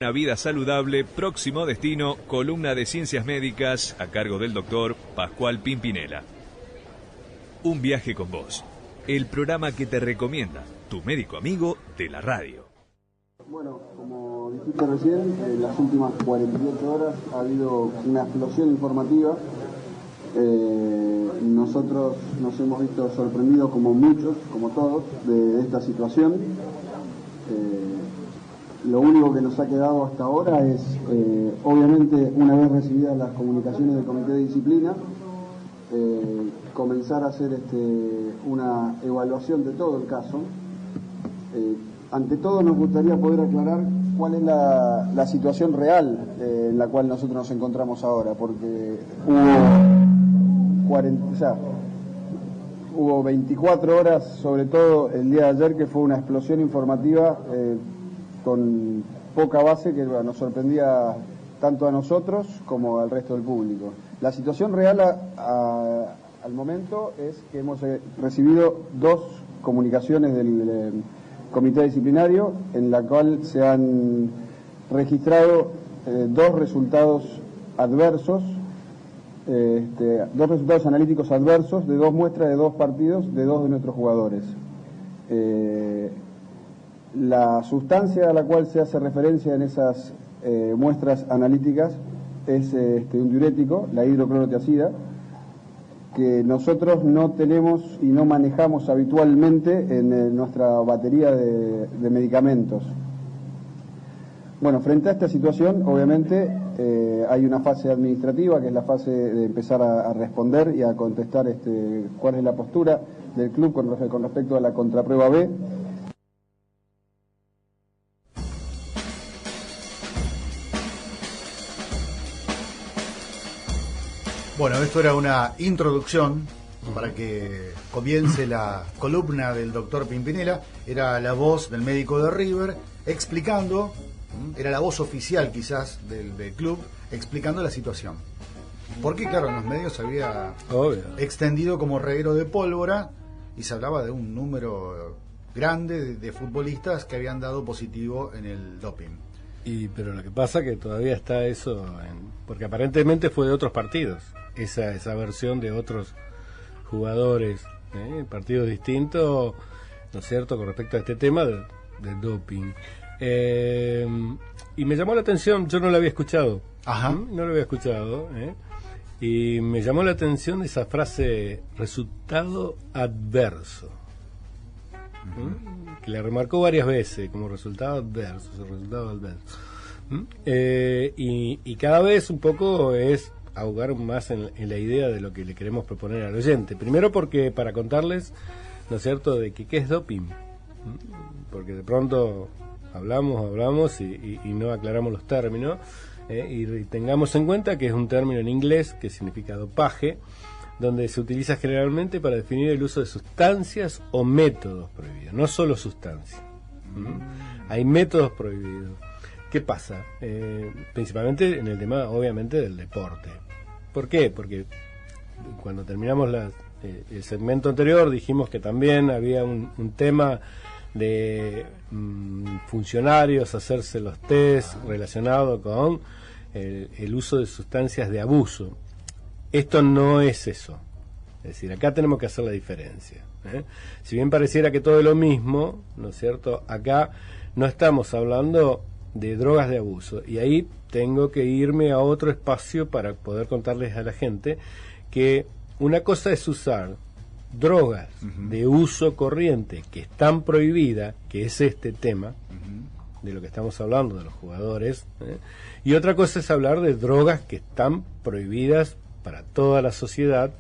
Una vida saludable, próximo destino, columna de ciencias médicas a cargo del doctor Pascual Pimpinela. Un viaje con vos, el programa que te recomienda tu médico amigo de la radio. Bueno, como dijiste recién, en las últimas 48 horas ha habido una explosión informativa. Nosotros nos hemos visto sorprendidos, como muchos, como todos, de esta situación. Lo único que nos ha quedado hasta ahora es, obviamente, una vez recibidas las comunicaciones del Comité de Disciplina, comenzar a hacer una evaluación de todo el caso. Ante todo nos gustaría poder aclarar cuál es la situación real en la cual nosotros nos encontramos ahora, porque hubo 24 horas, sobre todo el día de ayer, que fue una explosión informativa con poca base que nos sorprendía tanto a nosotros como al resto del público. La situación real al momento es que hemos recibido 2 comunicaciones del Comité Disciplinario en la cual se han registrado 2 resultados adversos, 2 resultados analíticos adversos de 2 muestras de 2 partidos de 2 de nuestros jugadores. La sustancia a la cual se hace referencia en esas muestras analíticas es un diurético, la hidroclorotiazida, que nosotros no tenemos y no manejamos habitualmente en nuestra batería de medicamentos. Bueno, frente a esta situación, obviamente, hay una fase administrativa, que es la fase de empezar a responder y a contestar cuál es la postura del club con respecto a la contraprueba B. Bueno, esto era una introducción para que comience la columna del doctor Pimpinela. Era la voz del médico de River explicando, era la voz oficial quizás del club, explicando la situación. Porque claro, en los medios se había extendido como reguero de pólvora y se hablaba de un número grande de futbolistas que habían dado positivo en el doping. Pero lo que pasa que todavía está eso, porque aparentemente fue de otros partidos, esa versión de otros jugadores, partidos distintos, ¿no es cierto?, con respecto a este tema del doping. Y me llamó la atención, yo no lo había escuchado. Ajá. No lo había escuchado, y me llamó la atención esa frase, resultado adverso. Que le remarcó varias veces como resultado adverso. Y cada vez un poco es ahogar más en la idea de lo que le queremos proponer al oyente. Primero porque para contarles, ¿no es cierto?, de que qué es doping, porque de pronto hablamos y no aclaramos los términos, y tengamos en cuenta que es un término en inglés que significa dopaje, donde se utiliza generalmente para definir el uso de sustancias o métodos prohibidos, no solo sustancias. Hay métodos prohibidos. ¿Qué pasa? Principalmente en el tema, obviamente, del deporte. ¿Por qué? Porque cuando terminamos el segmento anterior dijimos que también había un tema de funcionarios hacerse los test relacionado con el uso de sustancias de abuso. Esto no es eso. Es decir, acá tenemos que hacer la diferencia. Si bien pareciera que todo es lo mismo, ¿no es cierto?, acá no estamos hablando de drogas de abuso. Y ahí tengo que irme a otro espacio para poder contarles a la gente que una cosa es usar drogas de uso corriente que están prohibidas, que es este tema de lo que estamos hablando, de los jugadores, y otra cosa es hablar de drogas que están prohibidas para toda la sociedad,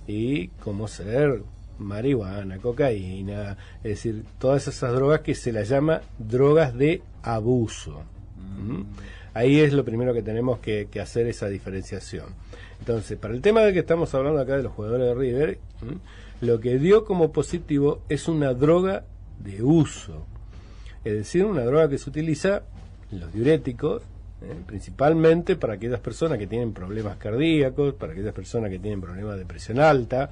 y como ser marihuana, cocaína, es decir, todas esas drogas que se las llama drogas de abuso. Ahí es lo primero que tenemos que hacer, esa diferenciación. Entonces, para el tema de que estamos hablando acá de los jugadores de River, lo que dio como positivo es una droga de uso, es decir, una droga que se utiliza en los diuréticos, principalmente para aquellas personas que tienen problemas cardíacos, para aquellas personas que tienen problemas de presión alta,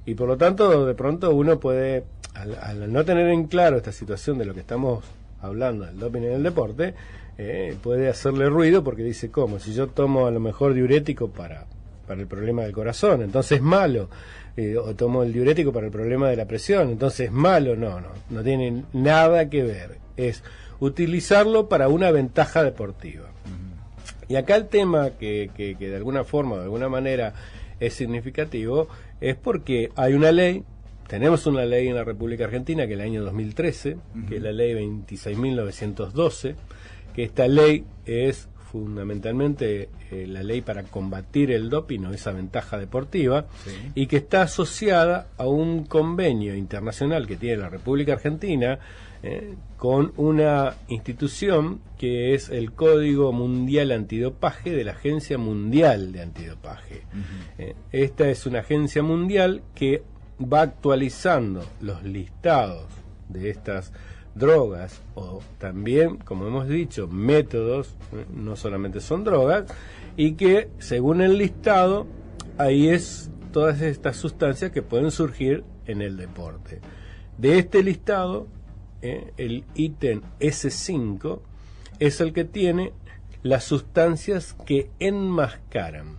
y por lo tanto de pronto uno puede, al no tener en claro esta situación de lo que estamos hablando del doping en el deporte, puede hacerle ruido porque dice, ¿cómo? Si yo tomo a lo mejor diurético para el problema del corazón, entonces es malo. O tomo el diurético para el problema de la presión, entonces es malo. No tiene nada que ver. Es utilizarlo para una ventaja deportiva. Y acá el tema que de alguna forma, de alguna manera es significativo, es porque hay una ley, tenemos una ley en la República Argentina que es el año 2013, que es la ley 26.912, que esta ley es fundamentalmente la ley para combatir el doping o esa ventaja deportiva, y que está asociada a un convenio internacional que tiene la República Argentina con una institución que es el Código Mundial Antidopaje de la Agencia Mundial de Antidopaje. Esta es una agencia mundial que va actualizando los listados de estas drogas, o también, como hemos dicho, métodos, no solamente son drogas, y que según el listado ahí es todas estas sustancias que pueden surgir en el deporte. De este listado, el ítem S5 es el que tiene las sustancias que enmascaran.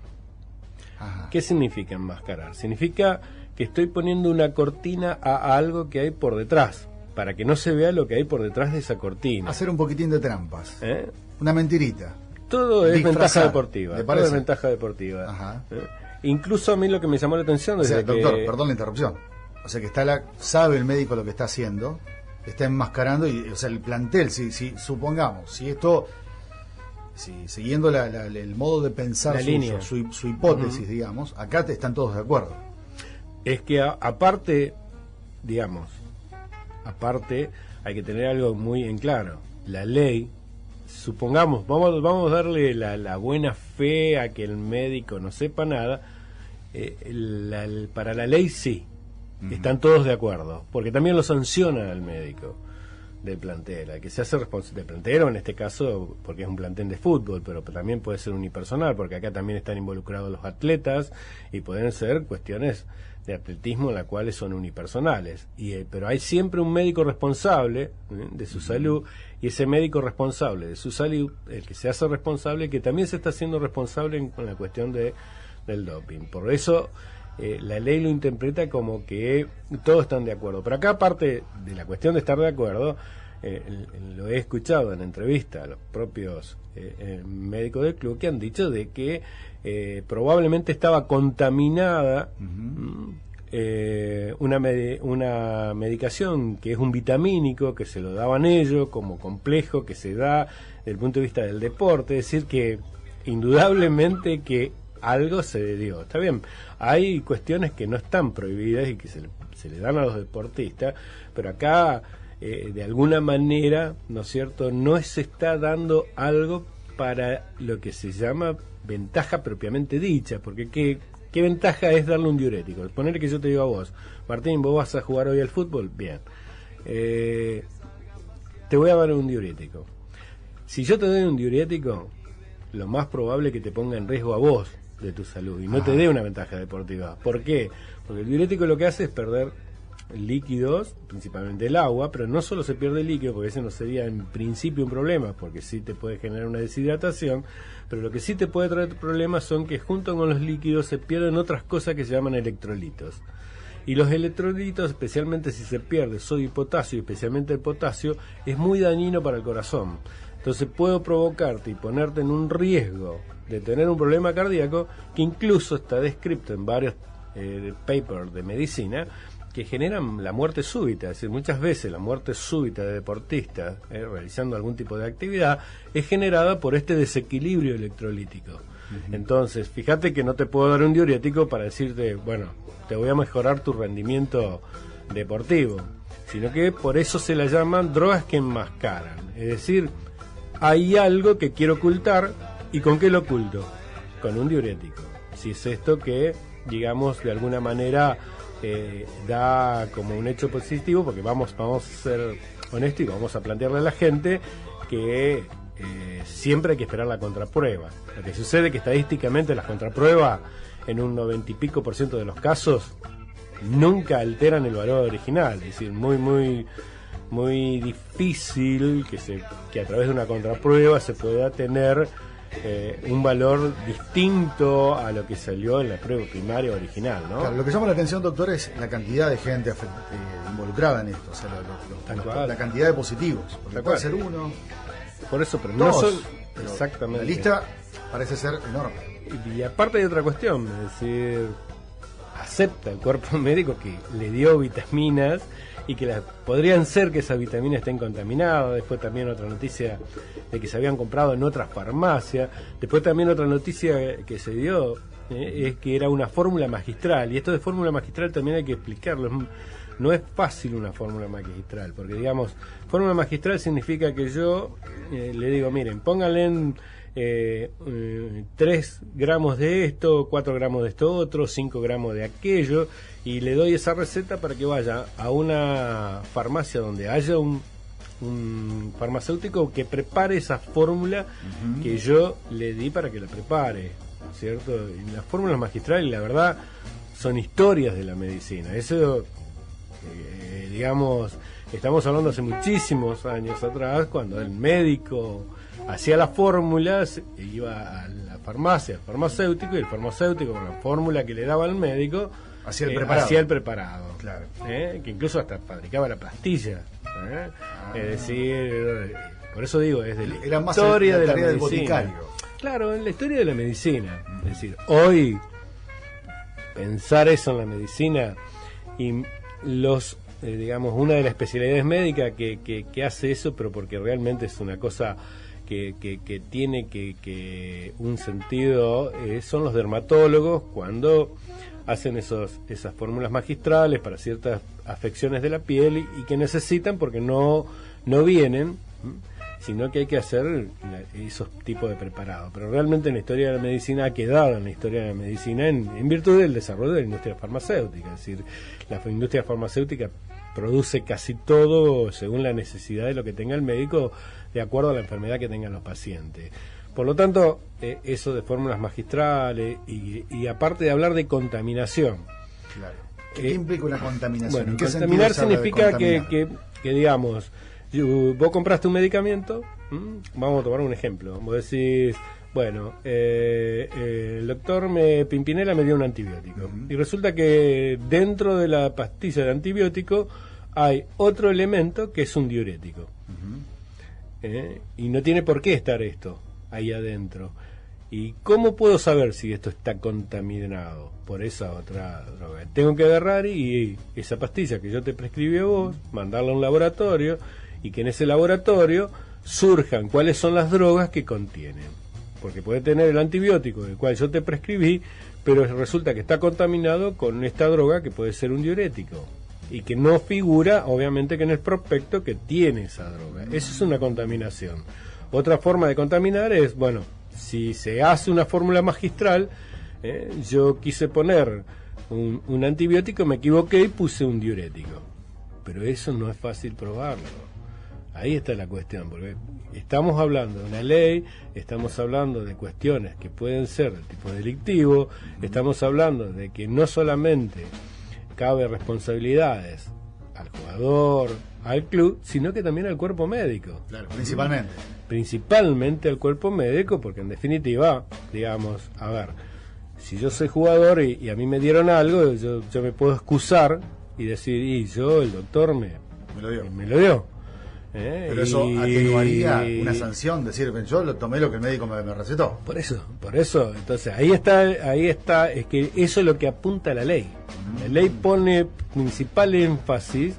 Ajá. ¿Qué significa enmascarar? Significa que estoy poniendo una cortina a algo que hay por detrás, para que no se vea lo que hay por detrás de esa cortina. Hacer un poquitín de trampas. Una mentirita. Todo es Disfrazar, ventaja deportiva. ¿le Todo parece? es ventaja deportiva. Ajá. Incluso a mí lo que me llamó la atención O sea, desde doctor, que... perdón la interrupción. O sea que sabe el médico lo que está haciendo, está enmascarando, y, o sea, el plantel, si supongamos, si siguiendo el modo de pensar La línea. su hipótesis, digamos, acá están todos de acuerdo. Es que aparte hay que tener algo muy en claro. La ley, supongamos, vamos a darle la buena fe a que el médico no sepa nada, para la ley sí, están todos de acuerdo, porque también lo sanciona al médico del plantel, al que se hace responsable del plantel, o en este caso porque es un plantel de fútbol, pero también puede ser unipersonal, porque acá también están involucrados los atletas y pueden ser cuestiones de atletismo en las cuales son unipersonales, pero hay siempre un médico responsable de su salud, y ese médico responsable de su salud, el que se hace responsable, que también se está haciendo responsable con la cuestión del doping. Por eso la ley lo interpreta como que todos están de acuerdo, pero acá, aparte de la cuestión de estar de acuerdo, lo he escuchado en entrevista a los propios médicos del club, que han dicho de que probablemente estaba contaminada una medicación que es un vitamínico, que se lo daban ellos como complejo, que se da desde el punto de vista del deporte, es decir, que indudablemente que algo se dio. Está bien, hay cuestiones que no están prohibidas y que se le dan a los deportistas, pero acá de alguna manera, ¿no es cierto?, no se está dando algo para lo que se llama ventaja propiamente dicha, porque ¿qué ventaja es darle un diurético? Poner que yo te digo a vos, Martín, vos vas a jugar hoy al fútbol, bien, te voy a dar un diurético. Si yo te doy un diurético, lo más probable es que te ponga en riesgo a vos de tu salud y no te dé una ventaja deportiva. ¿Por qué? Porque el diurético lo que hace es perder líquidos, principalmente el agua, pero no solo se pierde el líquido, porque ese no sería en principio un problema, porque sí te puede generar una deshidratación, pero lo que sí te puede traer problemas son que junto con los líquidos se pierden otras cosas que se llaman electrolitos. Y los electrolitos, especialmente si se pierde sodio y potasio, y especialmente el potasio, es muy dañino para el corazón. Entonces puedo provocarte y ponerte en un riesgo de tener un problema cardíaco, que incluso está descrito en varios papers de medicina, que generan la muerte súbita. Es decir, muchas veces la muerte súbita de deportistas realizando algún tipo de actividad es generada por este desequilibrio electrolítico. Entonces, fíjate que no te puedo dar un diurético para decirte, bueno, te voy a mejorar tu rendimiento deportivo, sino que por eso se la llaman drogas que enmascaran. Es decir, hay algo que quiero ocultar, ¿y con qué lo oculto? Con un diurético. Si es esto que, digamos, de alguna manera da como un hecho positivo, porque vamos a ser honestos y vamos a plantearle a la gente que siempre hay que esperar la contraprueba. Lo que sucede es que estadísticamente las contrapruebas, en un 90 y pico % de los casos, nunca alteran el valor original. Es decir, muy muy difícil que a través de una contraprueba se pueda tener un valor distinto a lo que salió en la prueba primaria original, ¿no? Claro, lo que llama la atención, doctor, es la cantidad de gente involucrada en esto, o sea, la cantidad de positivos, porque puede ser uno, por eso, pero dos, no son pero exactamente. la lista parece ser enorme. Y aparte hay otra cuestión, es decir, acepta el cuerpo médico que le dio vitaminas y que podrían ser que esas vitaminas estén contaminadas. Después también otra noticia de que se habían comprado en otras farmacias. Después también otra noticia que se dio es que era una fórmula magistral, y esto de fórmula magistral también hay que explicarlo. No es fácil una fórmula magistral, porque digamos, fórmula magistral significa que yo le digo, miren, pónganle en 3 gramos de esto, 4 gramos de esto otro, 5 gramos de aquello, y le doy esa receta para que vaya a una farmacia donde haya un farmacéutico que prepare esa fórmula que yo le di para que la prepare, ¿cierto? Y las fórmulas magistrales, la verdad, son historias de la medicina. Eso, digamos, estamos hablando hace muchísimos años atrás, cuando el médico hacía las fórmulas, iba a la farmacia, al farmacéutico, y el farmacéutico con la fórmula que le daba al médico hacía el preparado, claro. Que incluso hasta fabricaba la pastilla, es decir, por eso digo, es de la historia de la medicina. Del boticario. Claro, en la historia de la medicina. Es decir, hoy pensar eso en la medicina, y los digamos, una de las especialidades médicas que hace eso, pero porque realmente es una cosa que tiene que un sentido, son los dermatólogos, cuando hacen esas fórmulas magistrales para ciertas afecciones de la piel y que necesitan, porque no vienen, sino que hay que hacer esos tipos de preparados. Pero realmente en la historia de la medicina ha quedado en la historia de la medicina en virtud del desarrollo de la industria farmacéutica. Es decir, la industria farmacéutica produce casi todo según la necesidad de lo que tenga el médico, de acuerdo a la enfermedad que tengan los pacientes. Por lo tanto, eso de fórmulas magistrales y aparte de hablar de contaminación. Claro. ¿Qué implica una contaminación? Bueno, contaminar significa que digamos, vos compraste un medicamento, vamos a tomar un ejemplo. Vos decís, bueno, el doctor Pimpinela me dio un antibiótico. Y resulta que dentro de la pastilla de antibiótico hay otro elemento que es un diurético. Y no tiene por qué estar esto ahí adentro. ¿Y cómo puedo saber si esto está contaminado por esa otra droga? Tengo que agarrar y esa pastilla que yo te prescribí a vos, mandarla a un laboratorio, y que en ese laboratorio surjan cuáles son las drogas que contienen. Porque puede tener el antibiótico del cual yo te prescribí, pero resulta que está contaminado con esta droga que puede ser un diurético, y que no figura, obviamente, que en el prospecto que tiene esa droga. Eso es una contaminación. Otra forma de contaminar es, bueno, si se hace una fórmula magistral, yo quise poner un antibiótico, me equivoqué y puse un diurético. Pero eso no es fácil probarlo. Ahí está la cuestión, porque estamos hablando de una ley, estamos hablando de cuestiones que pueden ser de tipo delictivo, estamos hablando de que no solamente cabe responsabilidades al jugador, al club, sino que también al cuerpo médico. Claro, principalmente al cuerpo médico, porque en definitiva, digamos, a ver, si yo soy jugador y a mí me dieron algo, yo me puedo excusar y decir, el doctor me lo dio. Pero eso atenuaría una sanción, decir, yo lo tomé lo que el médico me recetó. Por eso, entonces ahí está, es que eso es lo que apunta la ley. La ley pone principal énfasis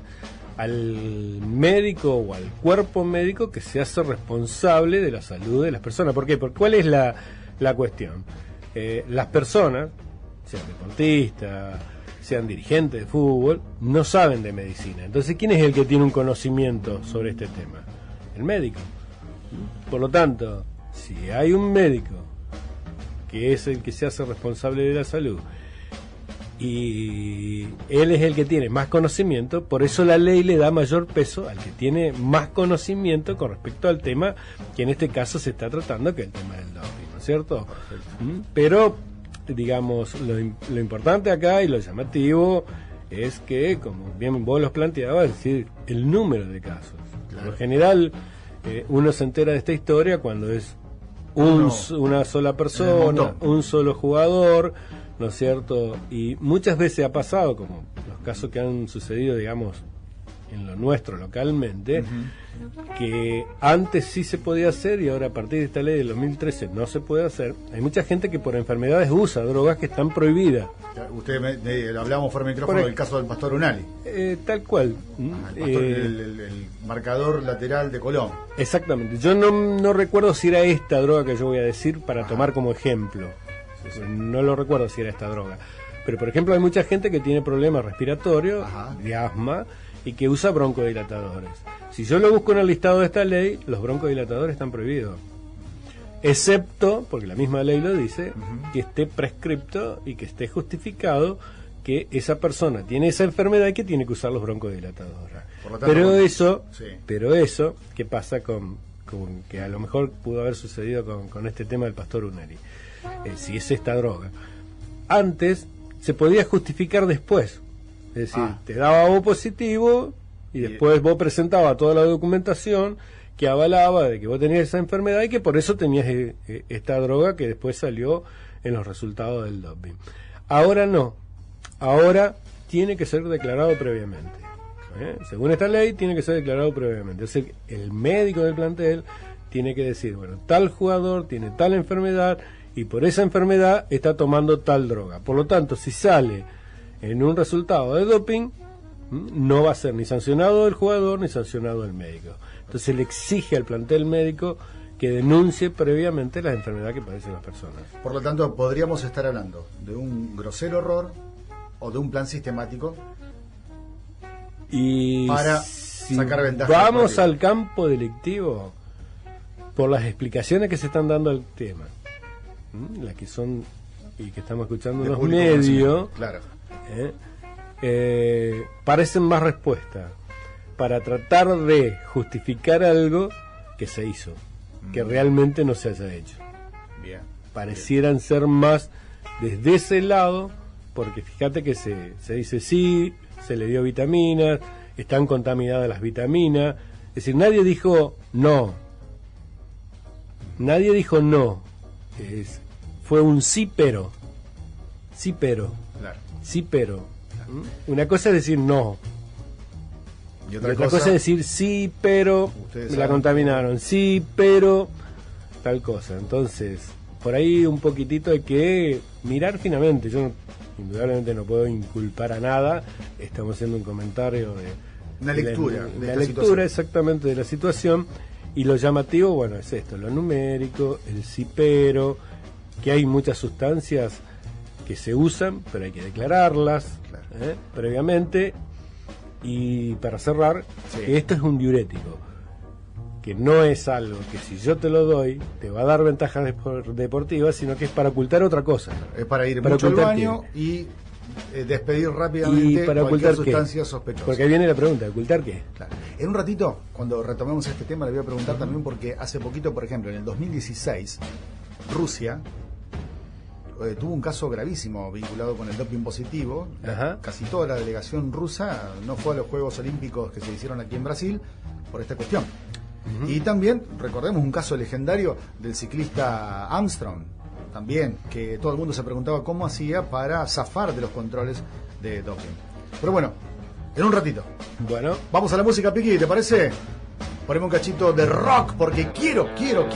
al médico o al cuerpo médico que se hace responsable de la salud de las personas. ¿Por qué? Porque ¿cuál es la cuestión? Las personas, sean deportistas, sean dirigentes de fútbol, no saben de medicina. Entonces, ¿quién es el que tiene un conocimiento sobre este tema? El médico. Por lo tanto, si hay un médico que es el que se hace responsable de la salud y él es el que tiene más conocimiento, por eso la ley le da mayor peso al que tiene más conocimiento con respecto al tema que en este caso se está tratando, que es el tema del doping, ¿no es cierto? Pero digamos, lo importante acá y lo llamativo es que, como bien vos los planteabas, es decir, el número de casos. Claro. En general, uno se entera de esta historia cuando es una sola persona, un solo jugador, ¿no es cierto? Y muchas veces ha pasado, como los casos que han sucedido, digamos, en lo nuestro localmente, que antes sí se podía hacer y ahora a partir de esta ley del 2013 no se puede hacer. Hay mucha gente que por enfermedades usa drogas que están prohibidas. Usted hablamos fuera del micrófono del caso del Pastor Unali. Tal cual. El marcador lateral de Colón. Exactamente. Yo no recuerdo si era esta droga que yo voy a decir para tomar como ejemplo. Sí. No lo recuerdo si era esta droga. Pero por ejemplo hay mucha gente que tiene problemas respiratorios, de asma, y que usa broncodilatadores. Si yo lo busco en el listado de esta ley, los broncodilatadores están prohibidos. Excepto, porque la misma ley lo dice, que esté prescripto y que esté justificado que esa persona tiene esa enfermedad y que tiene que usar los broncodilatadores. Pero eso, ¿qué pasa con que a lo mejor pudo haber sucedido con este tema del Pastor Unali? Si es esta droga. Antes se podía justificar después. Es decir, te daba O positivo y después vos presentabas toda la documentación que avalaba de que vos tenías esa enfermedad y que por eso tenías esta droga que después salió en los resultados del doping. Ahora no. Ahora tiene que ser declarado previamente. Según esta ley, tiene que ser declarado previamente. Es decir, el médico del plantel tiene que decir, bueno, tal jugador tiene tal enfermedad y por esa enfermedad está tomando tal droga. Por lo tanto, si sale en un resultado de doping, no va a ser ni sancionado el jugador ni sancionado el médico. Entonces le exige al plantel médico que denuncie previamente la enfermedad que padecen las personas. Por lo tanto, podríamos estar hablando de un grosero error o de un plan sistemático y para sacar ventaja. Vamos al campo delictivo por las explicaciones que se están dando al tema, las que son y que estamos escuchando en los medios, claro. Parecen más respuestas para tratar de justificar algo que se hizo, que realmente no se haya hecho. Bien. Parecieran ser más desde ese lado, porque fíjate que se dice sí, se le dio vitaminas, están contaminadas las vitaminas, es decir, nadie dijo no. Nadie dijo no. Fue un sí pero. Sí pero. Claro. Sí pero. Una cosa es decir no. Y otra cosa es decir sí pero me la contaminaron. Sí pero tal cosa. Entonces, por ahí un poquitito hay que mirar finamente. Yo indudablemente no puedo inculpar a nada. Estamos haciendo un comentario de una lectura. La lectura exactamente de la situación. Y lo llamativo, bueno, es esto, lo numérico, el cipero, que hay muchas sustancias que se usan, pero hay que declararlas previamente. Y para cerrar, que esto es un diurético, que no es algo que si yo te lo doy, te va a dar ventajas deportivas, sino que es para ocultar otra cosa. Es para ir mucho al baño y despedir rápidamente para cualquier sustancia sospechosa. Porque ahí viene la pregunta, ¿ocultar qué? Claro. En un ratito, cuando retomemos este tema, le voy a preguntar también porque hace poquito, por ejemplo, en el 2016, Rusia tuvo un caso gravísimo vinculado con el doping positivo. Casi toda la delegación rusa no fue a los Juegos Olímpicos que se hicieron aquí en Brasil por esta cuestión. Y también, recordemos un caso legendario del ciclista Armstrong, también, que todo el mundo se preguntaba cómo hacía para zafar de los controles de doping. Pero bueno, en un ratito. Bueno. Vamos a la música, Piqui, ¿te parece? Ponemos un cachito de rock, porque quiero rock.